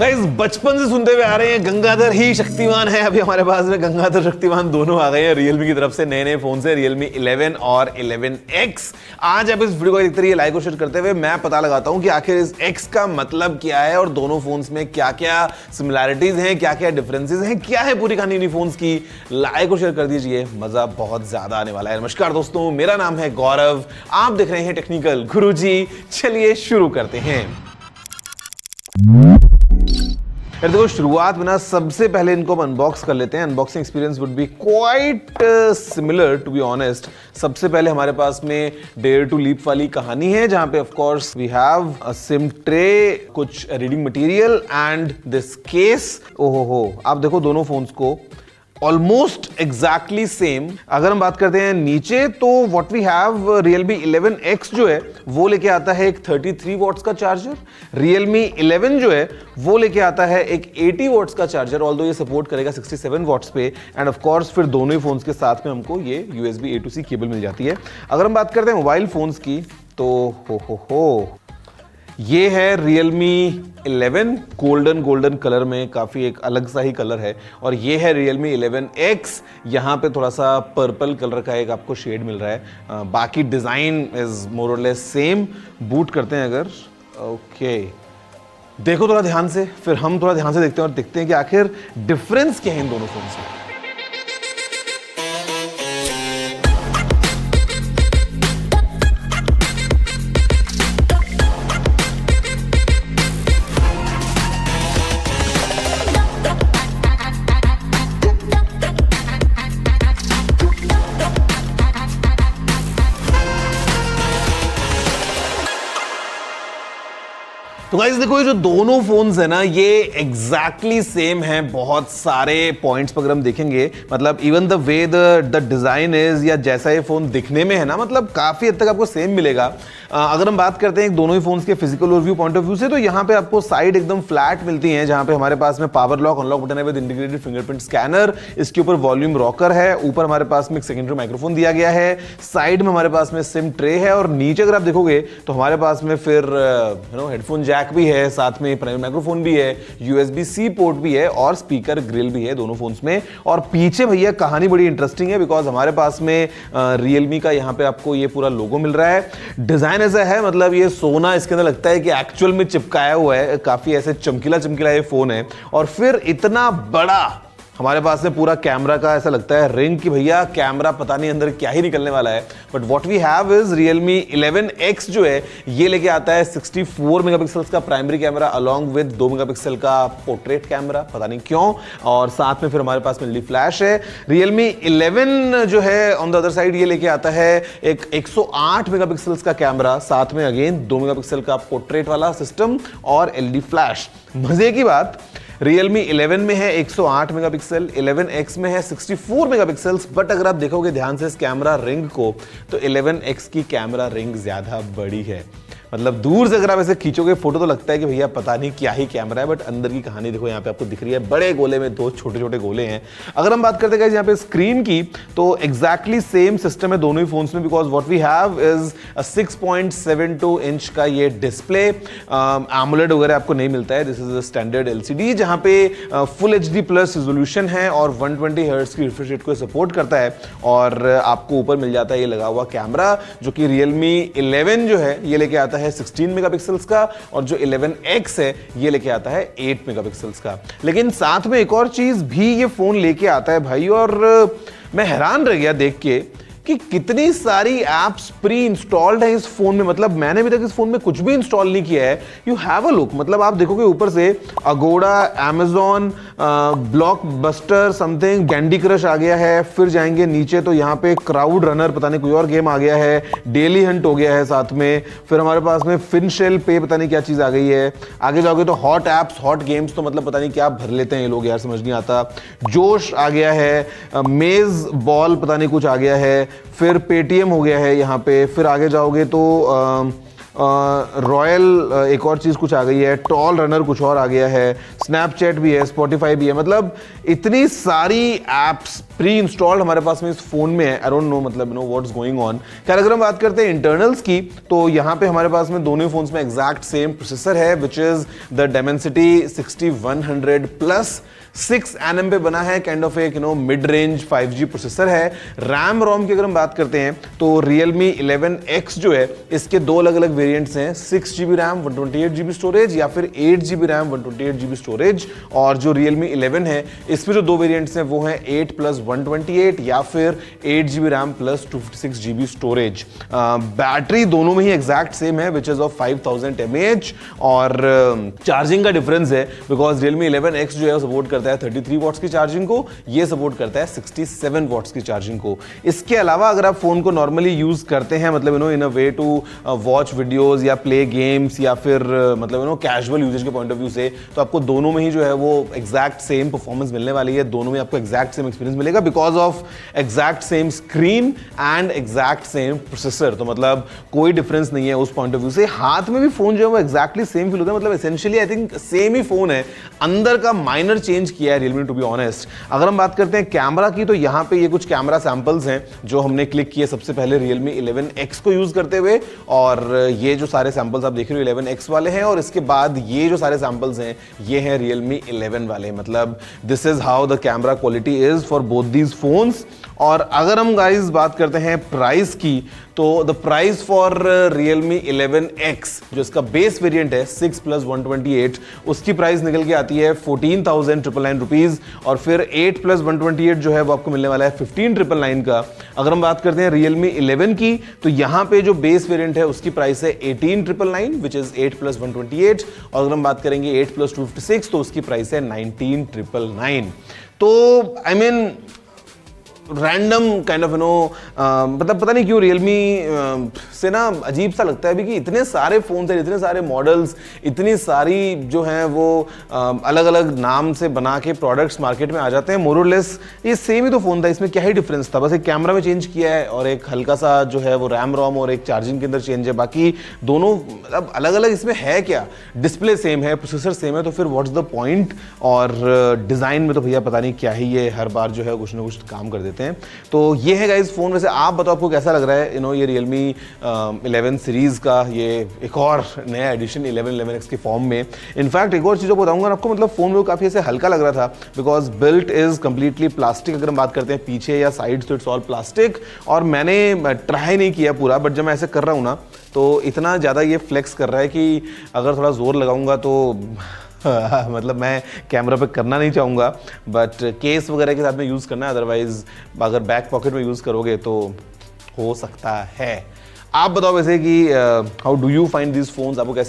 Guys बचपन से सुनते हुए आ रहे हैं गंगाधर ही शक्तिमान है। अभी हमारे पास में गंगाधर शक्तिमान दोनों आ गए हैं Realme की तरफ से। नए नए फोन से Realme 11 और 11X। आज आप इस वीडियो को देखते रहिए, लाइक और शेयर करते हुए मैं पता लगाता हूं कि आखिर इस X का मतलब क्या है और दोनों फोन्स में क्या क्या सिमिलैरिटीज हैं, क्या क्या डिफरेंसेस हैं, क्या है पूरी कहानी इन्हीं फोन्स की। लाइक और शेयर कर दीजिए, मजा बहुत ज्यादा आने वाला है। नमस्कार दोस्तों, मेरा नाम है गौरव, आप देख रहे हैं टेक्निकल गुरुजी। चलिए शुरू करते हैं। यार देखो, शुरुआत में ना सबसे पहले इनको हम अनबॉक्स कर लेते हैं। Unboxing experience would be quite similar to be honest. सबसे पहले हमारे पास में डेयर टू लीप वाली कहानी है, जहां पे of course we have a sim tray, कुछ reading material and this case. ओहो हो, आप देखो दोनों फोन्स को ऑलमोस्ट एग्जैक्टली सेम। अगर हम बात करते हैं नीचे, तो what we have, Realme 11X जो है वो लेके आता है एक 33 वॉट्स का चार्जर। Realme 11 जो है वो लेके आता है एक 80 वॉट्स का चार्जर, ऑल्दो ये सपोर्ट करेगा 67 वॉट्स पे। एंड ऑफ कोर्स फिर दोनों ही फोन्स के साथ में हमको ये USB A to C cable मिल जाती है। अगर हम बात करते हैं मोबाइल फोन्स की, तो हो ये है Realme 11 गोल्डन कलर में, काफी एक अलग सा ही कलर है। और ये है Realme 11X, यहाँ पे थोड़ा सा पर्पल कलर का एक आपको शेड मिल रहा है। बाकी डिजाइन इज मोर और लेस सेम। बूट करते हैं अगर, ओके देखो थोड़ा ध्यान से, फिर हम थोड़ा ध्यान से देखते हैं और देखते हैं कि आखिर डिफरेंस क्या है इन दोनों फोन से। तो गाइस देखो, ये जो दोनों फोन्स है ना, ये एग्जैक्टली सेम है बहुत सारे पॉइंट्स पर। अगर हम देखेंगे, मतलब even the way the design is, या जैसा ये फोन दिखने में है ना, मतलब काफी हद तक आपको सेम मिलेगा। अगर हम बात करते हैं दोनों ही फोन्स के physical overview point of view से, तो यहाँ पे आपको साइड एकदम फ्लैट मिलती है, जहां पे हमारे पास में पावर लॉक अनलॉक बटन है विद इंटीग्रेटेड फिंगरप्रिंट स्कैनर। इसके ऊपर वॉल्यूम रॉकर है, ऊपर हमारे पास में एक सेकेंडरी माइक्रोफोन दिया गया है, साइड में हमारे पास में सिम ट्रे है, और नीचे अगर आप देखोगे तो हमारे पास में फिर हेडफोन जैक भी है, साथ में प्राइमरी माइक्रोफोन भी है, USB-C पोर्ट भी है और स्पीकर ग्रिल भी है दोनों फोन्स में। और पीछे भैया कहानी बड़ी इंटरेस्टिंग है, बिकॉज हमारे पास में Realme का यहाँ पे आपको ये पूरा लोगो मिल रहा है। डिजाइन ऐसा है, मतलब ये सोना इसके अंदर लगता है कि एक्चुअल में चिपकाया हुआ है, काफी ऐसे चमकीला चमकीला ये फोन है। और फिर इतना बड़ा हमारे पास में पूरा कैमरा का ऐसा लगता है रिंग कि भैया कैमरा पता नहीं अंदर क्या ही निकलने वाला है। But what we have is Realme 11X जो है ये लेके आता है 64 मेगापिक्सल्स का primary camera along with 2 megapixel का पोर्ट्रेट कैमरा, पता नहीं क्यों। और साथ में फिर हमारे पास में LED फ्लैश है। Realme 11 जो है ऑन द अदर साइड ये लेके आता है एक 108 मेगापिक्सल्स का कैमरा, साथ में अगेन 2 मेगापिक्सल का पोर्ट्रेट वाला सिस्टम और LED फ्लैश। मजे की बात, Realme 11 में है 108 मेगापिक्सल, 11X में है 64 मेगापिक्सल्स। बट अगर आप देखोगे ध्यान से इस कैमरा रिंग को, तो 11X की कैमरा रिंग ज्यादा बड़ी है। मतलब दूर से अगर आप ऐसे खींचोगे फोटो तो लगता है कि भैया पता नहीं क्या ही कैमरा है, बट अंदर की कहानी देखो यहाँ पे आपको दिख रही है। बड़े गोले में दो छोटे छोटे गोले हैं। अगर हम बात करते हैं यहाँ पे स्क्रीन की, तो एग्जैक्टली सेम सिस्टम है दोनों ही फोन्स में, because what we have is 6.72 inch का ये डिस्प्ले। AMOLED वगैरह आपको नहीं मिलता है, this is a standard LCD, जहां पे फुल HD प्लस रिजोल्यूशन है और 120 हर्ट्ज की रिफ्रेश रेट को सपोर्ट करता है। और आपको ऊपर मिल जाता है ये लगा हुआ कैमरा, जो कि Realme 11 जो है ये लेके आता है 16 मेगापिक्सल्स का, और जो 11X है ये लेके आता है 8 मेगापिक्सल्स का। लेकिन साथ में एक और चीज भी ये फोन लेके आता है भाई, और मैं हैरान रह गया देख के कि कितनी सारी एप्स प्री इंस्टॉल्ड है इस फोन में। मतलब मैंने अभी तक इस फोन में कुछ भी इंस्टॉल नहीं किया है। यू हैव अ लुक, मतलब आप देखोगे ऊपर से Agoda, Amazon, Blockbuster something, Candy Crush आ गया है। फिर जाएंगे नीचे तो यहाँ पे क्राउड रनर, पता नहीं कोई और गेम आ गया है, डेली हंट हो गया है साथ में। फिर हमारे पास में फिनशेल पे, पता नहीं क्या चीज आ गई है। आगे जाओगे तो हॉट एप्स, हॉट गेम्स, तो मतलब पता नहीं क्या भर लेते हैं ये लोग यार, समझ नहीं आता। जोश आ गया है, मेज बॉल पता नहीं कुछ आ गया है, फिर पेटीएम हो गया है यहाँ पे। फिर आगे जाओगे तो रॉयल एक और चीज़ कुछ आ गई है, टॉल रनर कुछ और आ गया है, स्नैपचैट भी है, स्पॉटिफाई भी है, मतलब इतनी सारी एप्स प्री इंस्टॉल्ड हमारे पास में इस फोन में है। आई डोंट नो मतलब व्हाट्स गोइंग ऑन। खैर अगर हम बात करते हैं इंटरनल्स की, तो यहाँ पे हमारे पास में दोनों फोन्स में एग्जैक्ट सेम प्रोसेसर है, which is the Dimensity 6100 plus 6 nm पे बना है, काइंड ऑफ एक मिड रेंज 5G प्रोसेसर है। रैम रोम की अगर हम बात करते हैं तो Realme 11X जो है इसके दो अलग अलग वेरिएंट्स हैं, 6GB रैम 128GB स्टोरेज या फिर 8GB रैम 128GB स्टोरेज। और जो Realme 11 है इसमें जो दो वेरिएंट्स हैं वो हैं 8+128 या फिर 8GB RAM plus 256GB storage. Battery दोनों में ही एग्जैक्ट सेम है, विच इज ऑफ 5000 mAh। और चार्जिंग का डिफरेंस है बिकॉज Realme 11X जो है सपोर्ट करता है 33 वॉट्स की चार्जिंग को, ये सपोर्ट करता है 67 वॉट्स की चार्जिंग को। इसके अलावा अगर आप फोन को नॉर्मली यूज करते हैं, मतलब इन अ वे टू वॉच वीडियोस या प्ले गेम्स या फिर मतलब कैजुअल यूजेज के पॉइंट ऑफ व्यू से, तो आपको दोनों में ही जो है वो एग्जैक्ट सेम परफॉर्मेंस मिलने वाली है, दोनों में आपको एग्जैक्ट सेम एक्सपीरियंस मिलेगा because of exact same screen and exact same processor. तो मतलब कोई डिफरेंस नहीं है उस पॉइंट ऑफ व्यू से। हाथ में भी फोन जो है वो एग्जैक्टली सेम फील होता है, मतलब essentially I think same he phone है, अंदर का माइनर चेंज किया है Realme, टू बी ऑनेस्ट। अगर हम बात करते हैं कैमरा की, तो यहाँ पे ये कुछ कैमरा सैंपल्स हैं जो हमने क्लिक किए सबसे पहले Realme 11X को यूज करते हुए, और ये जो सारे सैंपल्स आप देख रहे हो 11X वाले हैं, और इसके बाद ये जो सारे सैंपल्स हैं ये हैं Realme 11 वाले। मतलब this is how the camera quality is for both these phones. और अगर हम गाइस बात करते हैं प्राइस की, तो the price for Realme 11X जो इसका बेस वेरिएंट है 6+128, उसकी प्राइस निकल के आती है 14,999 रुपीज, और फिर 8+128 जो है वो आपको मिलने वाला है 15,999 का। अगर हम बात करते हैं Realme 11 की, तो यहाँ पे जो बेस वेरिएंट है उसकी प्राइस है 18,999 विच इज 8+128, और अगर हम बात करेंगे 8+256 तो उसकी प्राइस है 19,999। तो I mean random kind of मतलब पता नहीं क्यों Realme से ना अजीब सा लगता है अभी कि इतने सारे फोन हैं, इतने सारे मॉडल्स, इतनी सारी जो हैं वो अलग अलग नाम से बना के प्रोडक्ट्स मार्केट में आ जाते हैं। मोर और लेस ये सेम ही तो फोन था, इसमें क्या ही डिफरेंस था, बस एक कैमरा में चेंज किया है और एक हल्का सा जो है वो रैम रोम और एक चार्जिंग के अंदर चेंज है, बाकी दोनों मतलब अलग अलग। इसमें है क्या, डिस्प्ले सेम है, प्रोसेसर सेम है, तो फिर व्हाट्स द पॉइंट। और डिज़ाइन में तो भैया पता नहीं क्या ही ये हर बार जो है कुछ ना कुछ काम कर देते हैं। तो ये है गाइस फोन। वैसे आप बताओ आपको कैसा लग रहा है ये Realme 11 सीरीज का ये एक और नया एडिशन 11X के फॉर्म में। इनफैक्ट एक और चीज़ बताऊंगा आपको, मतलब फोन में काफ़ी ऐसे हल्का लग रहा था because built is completely plastic. अगर हम बात करते हैं पीछे या साइड तो इट्स ऑल प्लास्टिक, और मैंने ट्राई नहीं किया पूरा, बट जब मैं ऐसे कर रहा हूँ ना तो इतना ज़्यादा ये फ्लेक्स कर रहा है कि अगर थोड़ा जोर लगाऊंगा तो मतलब मैं कैमरा पे करना नहीं चाहूँगा, बट केस वगैरह के साथ में यूज़ करना है, अदरवाइज अगर बैक पॉकेट में यूज़ करोगे तो हो सकता है। आप बताओ वैसे कि how do you find this phones, आपको कैसे